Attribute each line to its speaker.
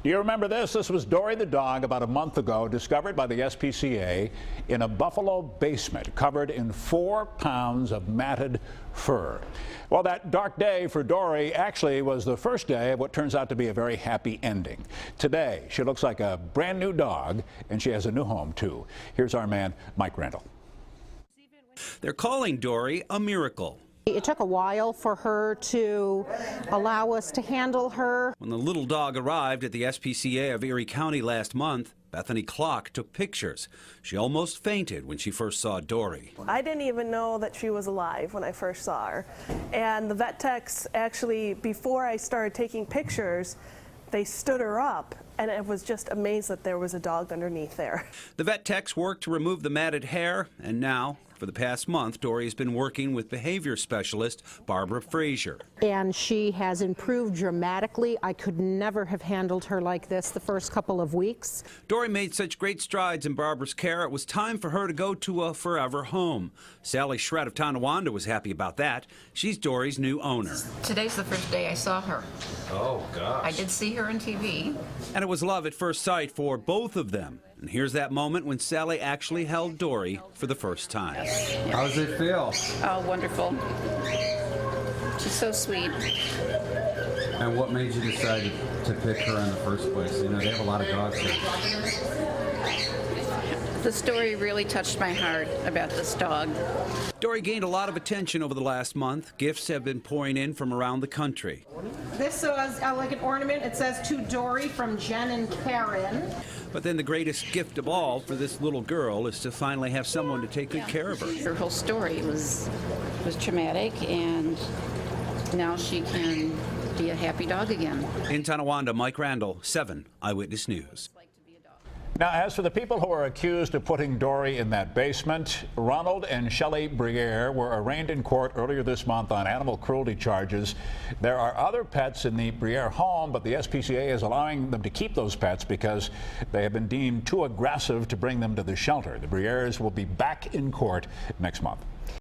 Speaker 1: Do you remember this? This was Dori the dog about a month ago, discovered by the SPCA in a buffalo basement covered in 4 pounds of matted fur. Well, that dark day for Dori actually was the first day of what turns out to be a very happy ending. Today, she looks like a brand new dog, and she has a new home, too. Here's our man, Mike Randall.
Speaker 2: They're calling Dori a miracle.
Speaker 3: It took a while for her to allow us to handle her.
Speaker 2: When the little dog arrived at the SPCA of Erie County last month, Bethany Clock took pictures. She almost fainted when she first saw Dori.
Speaker 4: I didn't even know that she was alive when I first saw her. And the vet techs actually, before I started taking pictures, they stood her up, and I was just amazed that there was a dog underneath there.
Speaker 2: The vet techs worked to remove the matted hair, and now, for the past month, Dori has been working with behavior specialist Barbara Frazier.
Speaker 3: And she has improved dramatically. I could never have handled her like this the first couple of weeks.
Speaker 2: Dori made such great strides in Barbara's care, it was time for her to go to a forever home. Sally Schrett of Tonawanda was happy about that. She's Dori's new owner.
Speaker 5: Today's the first day I saw her.
Speaker 2: Oh, gosh.
Speaker 5: I did see her on TV.
Speaker 2: And it was love at first sight for both of them. And here's that moment when Sally actually held Dori for the first time.
Speaker 6: How does it feel?
Speaker 5: Oh, wonderful. She's so sweet.
Speaker 6: And what made you decide to pick her in the first place? You know, they have a lot of dogs here.
Speaker 5: The story really touched my heart about this dog.
Speaker 2: Dori gained a lot of attention over the last month. Gifts have been pouring in from around the country.
Speaker 3: This is like an ornament. It says, "To Dori from Jen and Karen."
Speaker 2: But then the greatest gift of all for this little girl is to finally have someone to take good care of her.
Speaker 5: Her whole story was traumatic, and now she can be a happy dog again.
Speaker 2: In Tonawanda, Mike Randall, 7 Eyewitness News.
Speaker 1: Now, as for the people who are accused of putting Dori in that basement, Ronald and Shelley Briere were arraigned in court earlier this month on animal cruelty charges. There are other pets in the Briere home, but the SPCA is allowing them to keep those pets because they have been deemed too aggressive to bring them to the shelter. The Brieres will be back in court next month.